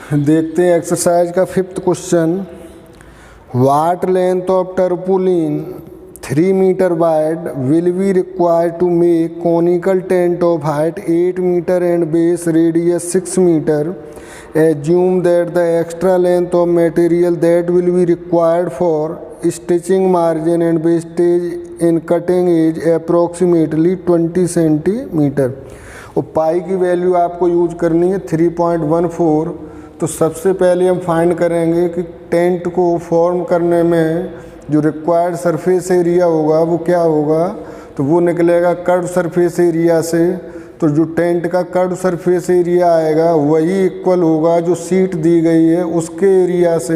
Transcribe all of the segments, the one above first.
देखते हैं एक्सरसाइज का 5th question. What length of tarpaulin 3 metre wide will be required to make conical tent of height 8 metre and base radius 6 metre. Assume that the extra length of material that will be required for stitching margin and wastage in cutting is approximately 20 centimetre. और पाई की value आपको use करनी है 3.14। तो सबसे पहले हम find करेंगे कि टेंट को फॉर्म करने में जो रिक्वायर्ड सरफेस एरिया होगा वो क्या होगा। तो वो निकलेगा कर्व सरफेस एरिया से। तो जो टेंट का कर्व सरफेस एरिया आएगा वही इक्वल होगा जो सीट दी गई है उसके एरिया से।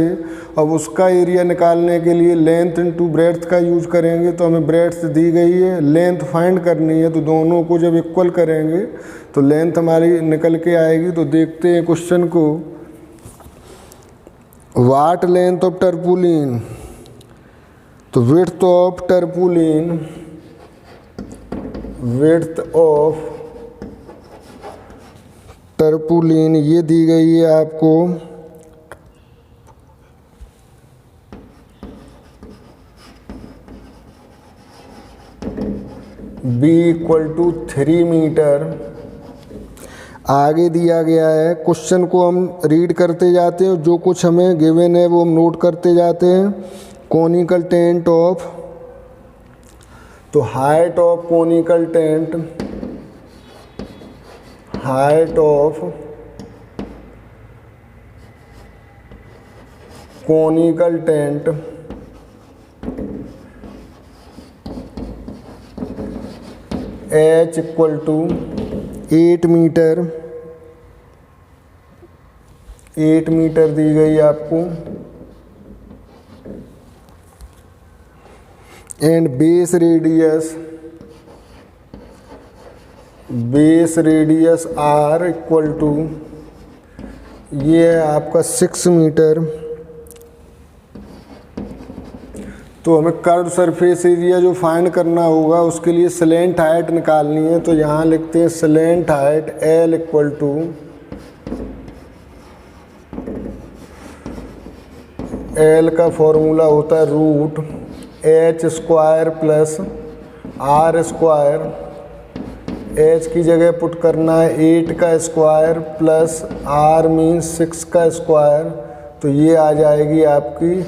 अब उसका एरिया निकालने के लिए लेंथ इनटू ब्रेड्थ का यूज करेंगे। तो हमें ब्रेड्थ दी गई है, लेंथ फाइंड करनी है। तो दोनों को जब इक्वल करेंगे तो लेंथ हमारी निकल के आएगी। तो देखते हैं क्वेश्चन को। वाट लेंथ ऑफ टर्पुलिन, तो विड्थ ऑफ टर्पुलिन, विड्थ ऑफ टर्पुलिन ये दी गई है आपको B = 3 मीटर। आगे दिया गया है, क्वेश्चन को हम रीड करते जाते हैं, जो कुछ हमें गिवन है वो हम नोट करते जाते हैं। कॉनिकल टेंट ऑफ, तो height of conical tent, height of conical tent H = 8 metre, 8 metre दी गई आपको। And base radius, base radius R = ये है आपका 6 मीटर। तो हमें कर्व सरफेस एरिया जो फाइंड करना होगा उसके लिए स्लैंट हाइट निकालनी है। तो यहाँ लिखते हैं स्लैंट हाइट L = L का फॉर्मूला होता है √h² + r²। h की जगह पुट करना है 8 का स्क्वायर प्लस r मीन्स 6 का स्क्वायर। तो ये आ जाएगी आपकी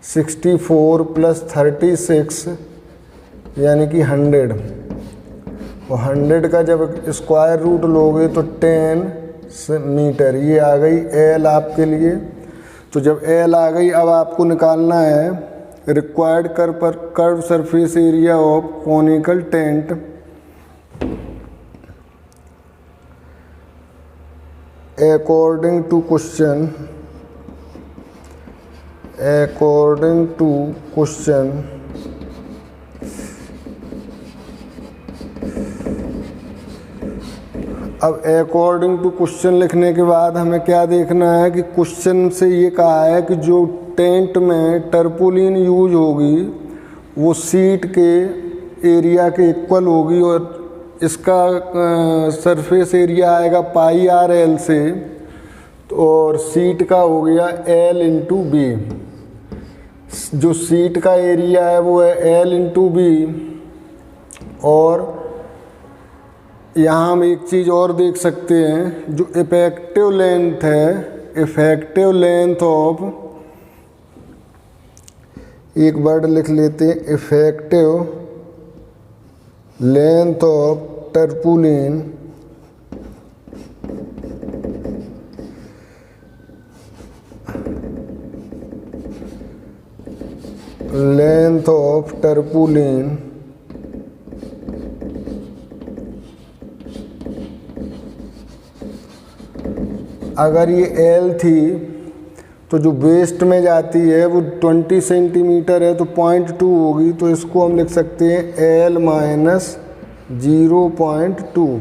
64 + 36 यानी कि 100। और 100 का जब स्क्वायर रूट लोगे तो 10 मीटर। ये आ गई L आपके लिए। तो जब L आ गई, अब आपको निकालना है required curve surface area of conical tent. According to question, according to question, अब अकॉर्डिंग टू क्वेश्चन लिखने के बाद हमें क्या देखना है कि क्वेश्चन से ये कहा है कि जो टेंट में टर्पुलिन यूज होगी वो सीट के एरिया के इक्वल होगी। और इसका सरफेस एरिया आएगा πr/L से। और सीट का हो गया L × B। जो सीट का एरिया है वो है L × B। और यहाँ हम एक चीज़ और देख सकते हैं, जो इफेक्टिव लेंथ है, इफेक्टिव लेंथ ऑफ, एक वर्ड लिख लेते हैं, effective length of tarpaulin length of tarpaulin अगर ये L थी तो जो वेस्ट में जाती है वो 20 सेंटीमीटर है, तो 0.2 होगी। तो इसको हम लिख सकते हैं L - 0.2।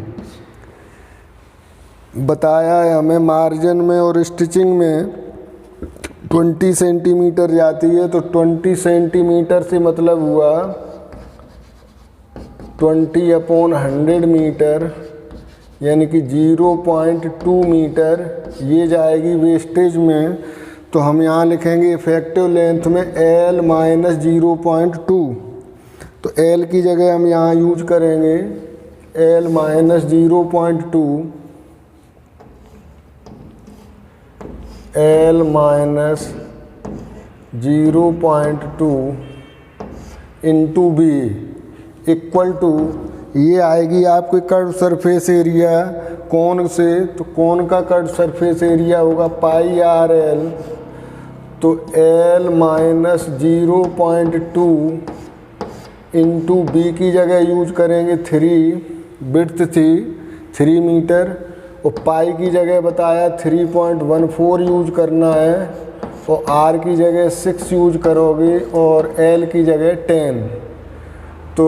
बताया है हमें मार्जिन में और स्टिचिंग में 20 सेंटीमीटर जाती है। तो 20 सेंटीमीटर से मतलब हुआ 20/100 मीटर यानी कि 0.2 मीटर ये जाएगी वेस्टेज में। तो हम यहाँ लिखेंगे इफ़ेक्टिव लेंथ में L माइनस 0.2। तो L की जगह हम यहाँ यूज करेंगे L minus 0.2, L minus 0.2 into B equal to, ये आएगी आपके कर्व सरफेस एरिया कोन से। तो कोन का कर्व सरफेस एरिया होगा पाई आर एल। तो L माइनस 0.2 इंटू बी की जगह यूज करेंगे 3, विड्थ थी 3 मीटर, और पाई की जगह बताया 3.14 यूज करना है, और आर की जगह 6 यूज करोगे और एल की जगह 10। तो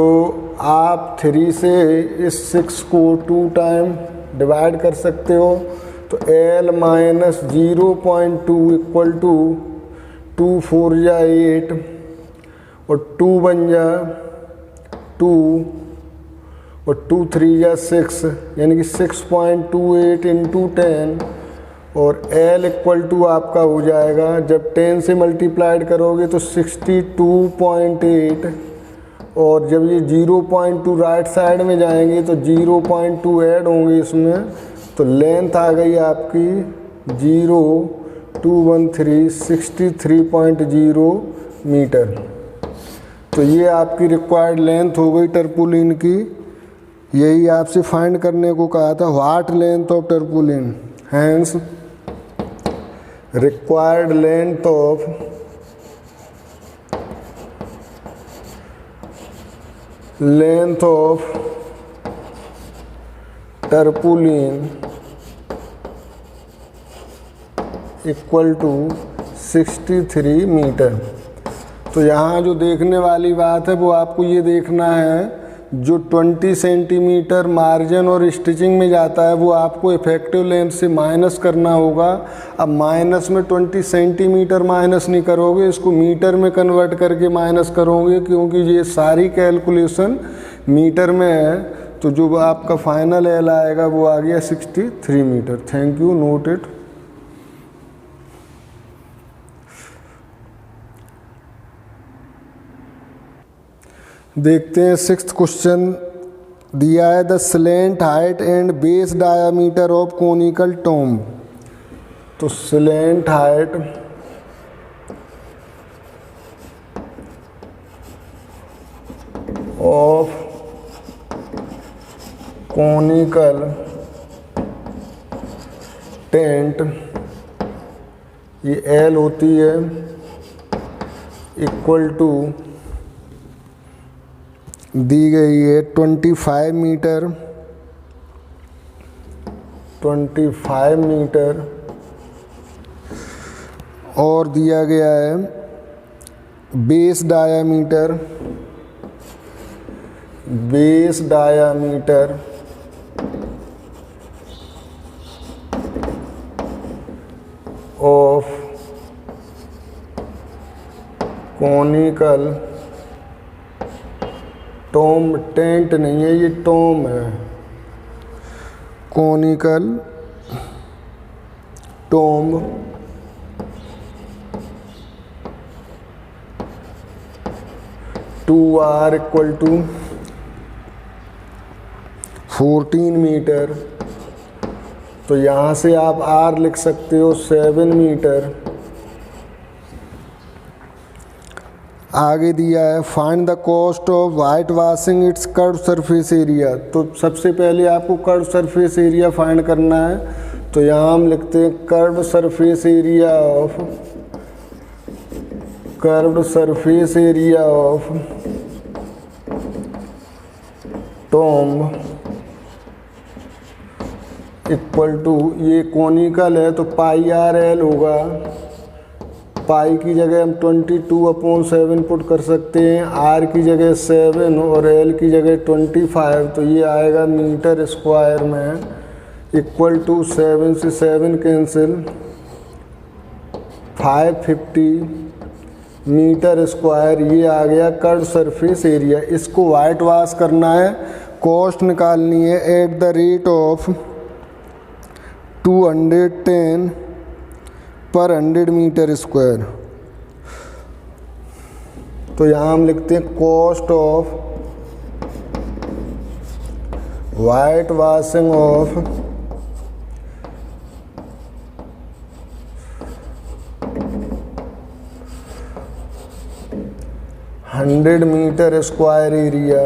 आप 3 से इस 6 को 2 टाइम डिवाइड कर सकते हो। तो L माइनस 0.2 इक्वल टू 2 4 जा 8 और 2 बन जा 2 और 2 3 जा 6, यानी कि 6.28 इंटू 10, और L इक्वल टू आपका हो जाएगा, जब 10 से मल्टीप्लाइड करोगे तो 62.8, और जब ये 0.2 राइट साइड में जाएंगे तो 0.2 ऐड होंगे इसमें। तो लेंथ आ गई आपकी 0.213 63.0 मीटर। तो ये आपकी रिक्वायर्ड लेंथ हो गई टर्पुलिन की। यही आपसे फाइंड करने को कहा था, what length of tarpaulin. Hence required length of tarpaulin equal to 63 metre. तो यहाँ जो देखने वाली बात है वो आपको ये देखना है, जो 20 सेंटीमीटर मार्जिन और स्टिचिंग में जाता है वो आपको इफ़ेक्टिव लेंथ से माइनस करना होगा। अब माइनस में 20 सेंटीमीटर माइनस नहीं करोगे, इसको मीटर में कन्वर्ट करके माइनस करोगे, क्योंकि ये सारी कैलकुलेशन मीटर में है। तो जो आपका फाइनल एल आएगा वो आ गया 63 metre. Thank you, note it. देखते हैं 6th क्वेश्चन दिया है, the slant height and base diameter of conical tomb. तो slant height of conical tent, ये एल होती है, इक्वल टू दी गई है 25 मीटर, 25 मीटर, और दिया गया है base diameter of conical tomb. Tent नहीं है, ये टॉम्ब है, conical tomb, two R equal to 14 metre. तो यहाँ से आप आर लिख सकते हो 7 मीटर। आगे दिया है find the cost of white washing it's curve surface area. तो सबसे पहले आपको कर्व सरफेस एरिया फाइंड करना है। तो यहाँ हम लिखते हैं curve surface area of tomb equal to, ये कोनिकल है तो पाई आर एल होगा। पाई की जगह हम 22/7 पुट कर सकते हैं, आर की जगह 7 और एल की जगह 25। तो ये आएगा मीटर स्क्वायर में, इक्वल टू 7 से 7 कैंसिल, 550 मीटर स्क्वायर। ये आ गया कर्व सरफेस एरिया। इसको वाइट वॉश करना है। कॉस्ट निकालनी है एट द रेट ऑफ 210 पर 100 मीटर स्क्वायर। तो यहाँ हम लिखते हैं cost of white washing of 100 metre square area,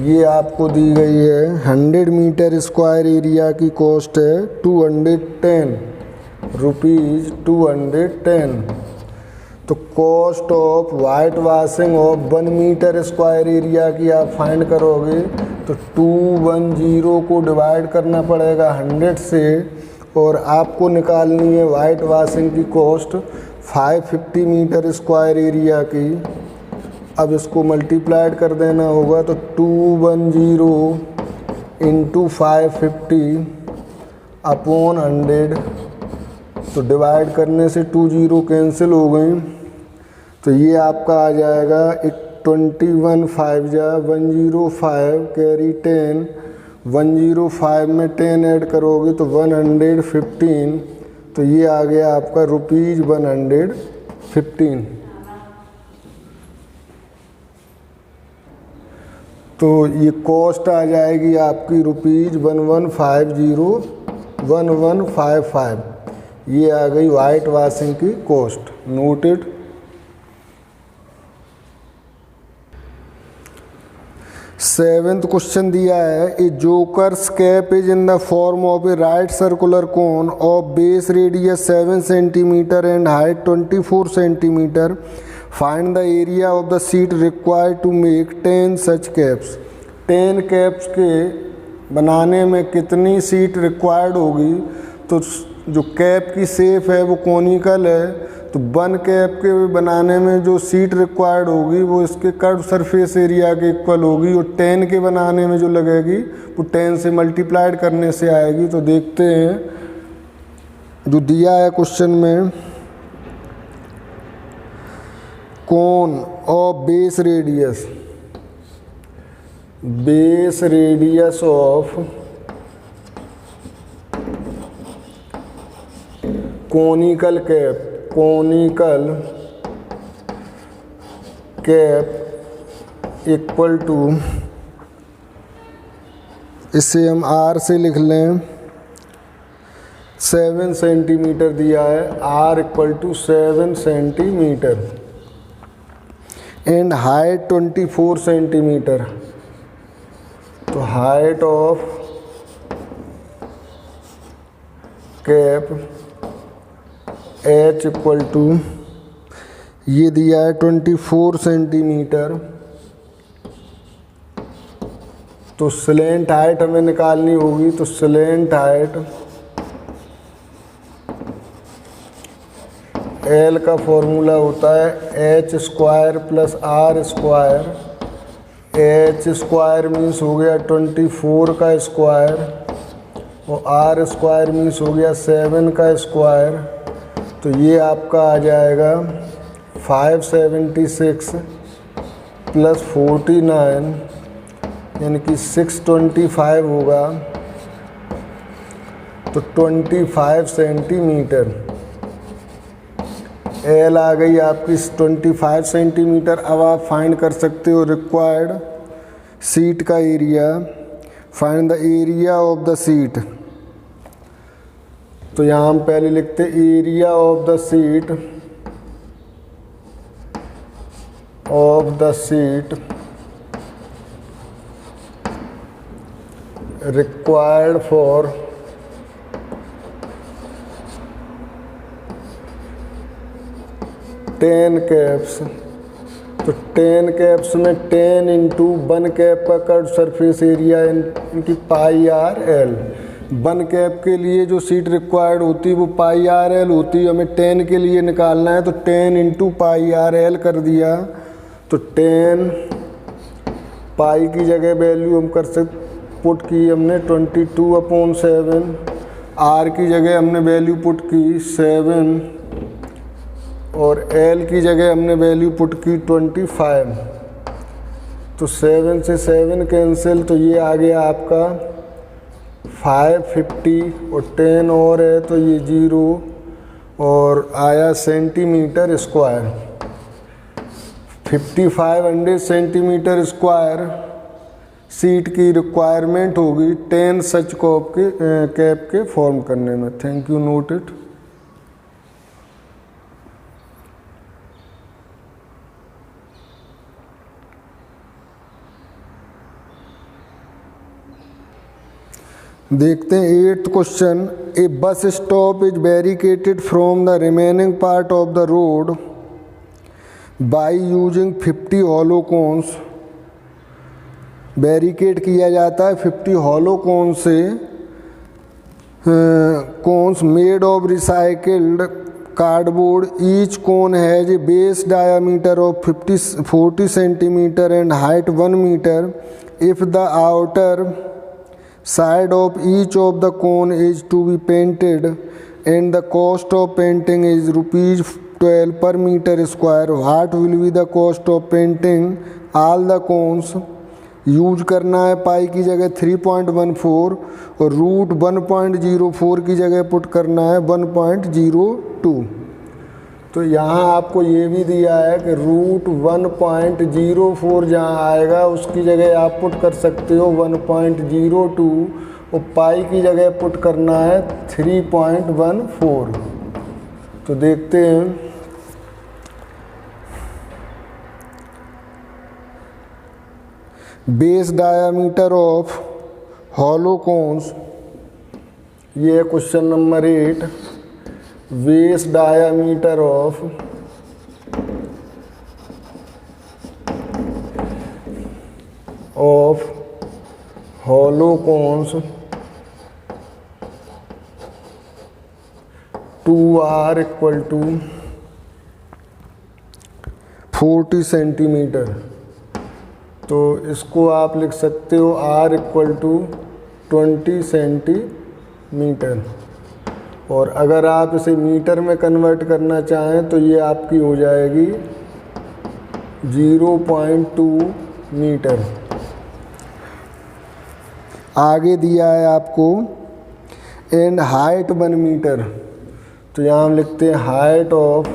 ये आपको दी गई है 100 मीटर स्क्वायर एरिया की कॉस्ट है 210 रुपीज़ 210। तो cost of white washing of 1 metre square area की आप फाइंड करोगे तो 210 को डिवाइड करना पड़ेगा 100 से, और आपको निकालनी है वाइट वॉशिंग की कॉस्ट 550 मीटर स्क्वायर एरिया की। अब इसको मल्टीप्लाइड कर देना होगा तो 210 इंटू 550 अपॉन 100, तो डिवाइड करने से 20 कैंसिल हो गई, तो ये आपका आ जाएगा 21 5 जा 105 कैरी 10, 105 में 10 ऐड करोगे तो 115, तो ये आ गया आपका रुपीज़ 115। तो ये कॉस्ट आ जाएगी आपकी रुपीज़ 1150 ये आ गई वाइट वॉशिंग की कॉस्ट। नोटेड। सेवेंथ क्वेश्चन दिया है a joker's cap is in the form of a right circular cone of base radius 7 centimetre and height 24 centimetre. Find the area of the sheet required to make 10 such caps. 10 caps के बनाने में कितनी seat required होगी? तो जो cap की shape है वो कोनिकल है, तो 1 कैप के बनाने में जो सीट रिक्वायर्ड होगी वो इसके कर्व सरफेस एरिया के इक्वल होगी, और 10 के बनाने में जो लगेगी वो 10 से मल्टीप्लाइड करने से आएगी। तो देखते हैं जो दिया है क्वेश्चन में, cone of base radius of conical cap equal to, इसे हम R से लिख लें, 7 सेंटीमीटर दिया है, R equal to 7 centimetre and height 24 centimetre. तो height of cap H equal to, ये दिया है 24 सेंटीमीटर। तो स्लैंट हाइट हमें निकालनी होगी, तो स्लैंट हाइट L का फॉर्मूला होता है H square plus R square. H square means हो गया 24 का स्क्वायर, और R स्क्वायर मीन्स हो गया 7 का स्क्वायर। तो ये आपका आ जाएगा 576 प्लस 49 यानी कि 625 होगा, तो 25 सेंटीमीटर। L आ गई आपकी 25 सेंटीमीटर। अब आप फाइंड कर सकते हो रिक्वायर्ड सीट का area. Find the area of the seat. तो यहाँ हम पहले लिखते area of the sheet required for ten caps. तो 10 कैप्स में 10 इंटू 1 कैप का कर्व सरफेस एरिया इनकी πr/l। 1 कैप के लिए जो सीट रिक्वायर्ड होती है वो πr/l होती है, हमें 10 के लिए निकालना है, तो 10 इंटू πr/l कर दिया। तो 10 पाई की जगह वैल्यू हम कर सकते पुट की हमने 22/7, r की जगह हमने वैल्यू पुट की 7 और L की जगह हमने वैल्यू पुट की 25। तो 7 से 7 कैंसिल, तो ये आ गया आपका 550 और 10 और है तो ये 0 और आया centimetre square. 5500 centimetre square sheet की रिक्वायरमेंट होगी 10 सच कैप के फॉर्म करने में। Thank you, note it. देखते हैं 8th question. A bus stop is barricaded from the remaining part of the road by using 50 hollow cones. Barricade किया जाता है 50 हॉलो कोन से, cones made of recycled cardboard. Each cone has a base diameter of 40 centimetre and height 1 metre. If the outer side of each of the cone is to be painted and the cost of painting is rupees 12 per meter square, what will be the cost of painting all the cones? Use करना है पाई की जगह 3.14 और root 1.04 की जगह put करना है 1.02। तो यहाँ आपको ये भी दिया है कि रूट 1.04 जहाँ आएगा उसकी जगह आप पुट कर सकते हो 1.02 और पाई की जगह पुट करना है 3.14। तो देखते हैं। Base diameter of hollow cones, ये question number 8। Base diameter of hollow cones 2R equal to 40 centimetre. तो इसको आप लिख सकते हो R इक्वल टू 20 सेंटीमीटर। और अगर आप इसे मीटर में कन्वर्ट करना चाहें तो ये आपकी हो जाएगी 0.2 मीटर। आगे दिया है आपको एंड हाइट 1 मीटर। तो यहाँ हम लिखते हैं height of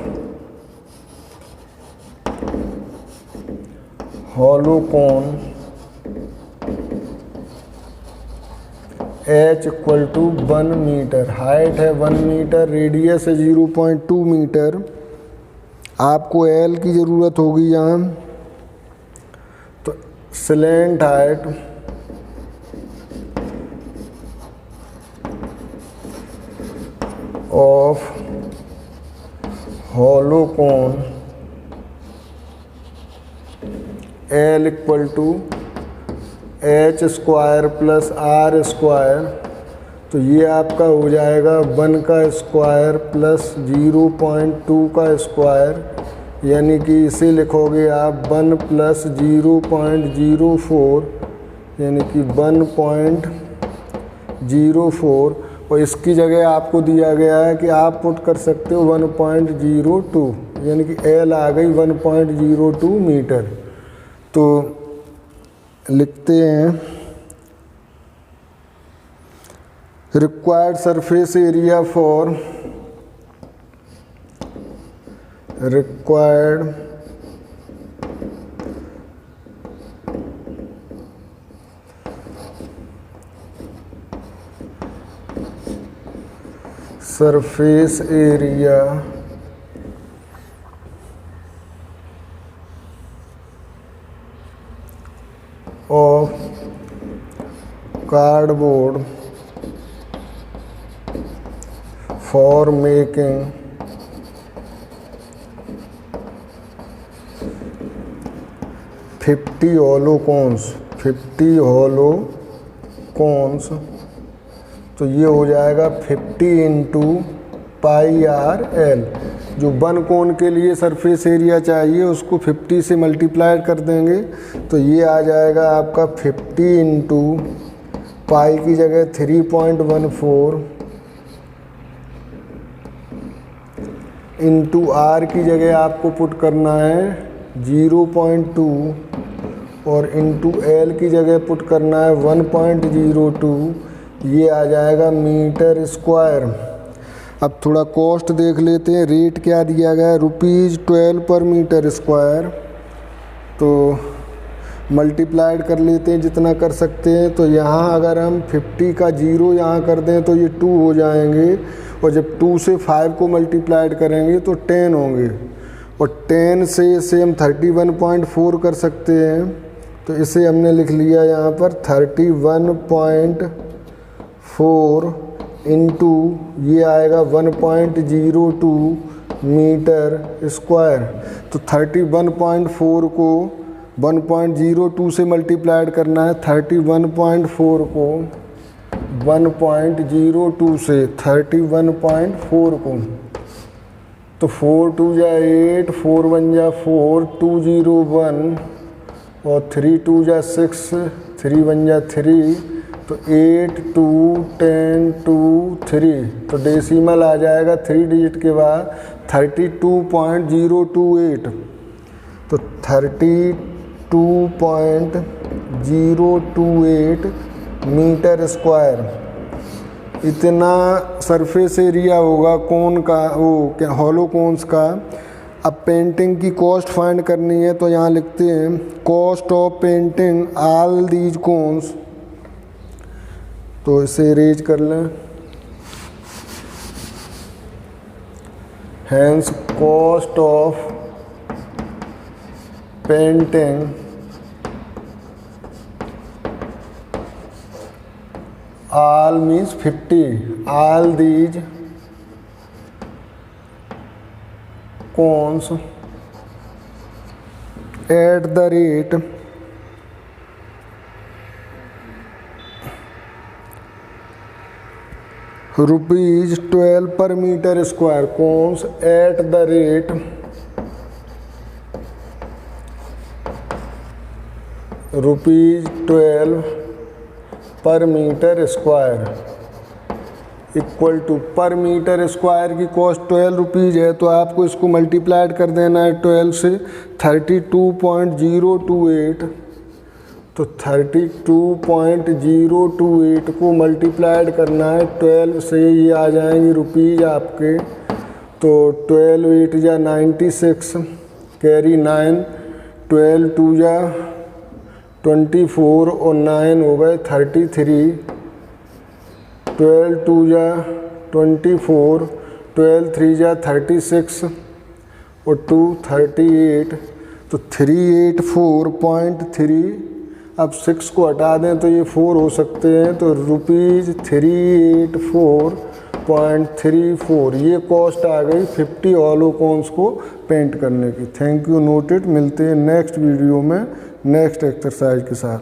hollow cone H equal to 1 metre. Height है 1 मीटर, रेडियस है 0.2 मीटर। आपको L की ज़रूरत होगी यहाँ। तो slant height of hollow cone L equal to H square plus R square. तो ये आपका हो जाएगा 1 का स्क्वायर प्लस 0.2 का स्क्वायर, यानी कि इसे लिखोगे आप 1 प्लस 0.04 यानी कि 1.04। और इसकी जगह आपको दिया गया है कि आप पुट कर सकते हो 1.02 यानी कि L आ गई 1.02 मीटर। तो लिखते हैं required surface area for required surface area of cardboard for making 50 hollow cones। 50 hollow cones, तो ये हो जाएगा 50 इंटू पाई आर एल। जो 1 कोन के लिए सरफेस एरिया चाहिए उसको 50 से मल्टीप्लाई कर देंगे तो ये आ जाएगा आपका 50 इंटू पाई की जगह 3.14 इंटू आर की जगह आपको पुट करना है 0.2 और इंटू एल की जगह पुट करना है 1.02, ये आ जाएगा मीटर स्क्वायर। अब थोड़ा कॉस्ट देख लेते हैं, रेट क्या दिया गया है, ₹12 पर मीटर स्क्वायर। तो मल्टीप्लाइड कर लेते हैं जितना कर सकते हैं। तो यहाँ अगर हम 50 का 0 यहाँ कर दें तो ये 2 हो जाएंगे, और जब 2 से 5 को मल्टीप्लाइड करेंगे तो 10 होंगे, और 10 से इसे हम 31.4 कर सकते हैं। तो इसे हमने लिख लिया यहाँ पर 31.4 इंटू ये आएगा 1.02 मीटर स्क्वायर। तो 31.4 को 1.02 से मल्टीप्लाइड करना है, 31.4 को 1.02 से 31.4 को, तो 4 2 जा 8, 4 1 जा 4, 2 0 1 और 3 2 जा 6, 3 1 जा 3, तो 8 2 10 2 3। तो डेसिमल आ जाएगा 3 डिजिट के बाद 32.028। तो 32.028 मीटर स्क्वायर इतना सरफेस एरिया होगा कोन का, वो क्या हॉलो कोन्स का। अब पेंटिंग की कॉस्ट फाइंड करनी है, तो यहाँ लिखते हैं cost of painting all these cones. तो इसे इरेज कर लें। Hence cost of painting all means 50 all these cones at the rate ₹12 per meter square, cones at the rate ₹12 पर मीटर स्क्वायर इक्वल टू, पर मीटर स्क्वायर की cost ₹12 है, तो आपको इसको मल्टीप्लाइड कर देना है 12 से 32.028। तो 32.028 को मल्टीप्लाइड करना है 12 से, ये आ जाएंगे रुपीज़ आपके। तो 12 8 जा 96, कैरी 9, 12 2 जा 24 और 9 हो गए 33, 12 2 जा 24, 12 3 जा 36 और 2 38, तो 384.3। अब 6 को हटा दें तो ये 4 हो सकते हैं, तो ₹384.34 ये कॉस्ट आ गई 50 हॉलो कोन्स को पेंट करने की। Thank you, noted. मिलते हैं नेक्स्ट वीडियो में नेक्स्ट एक्सरसाइज के साथ।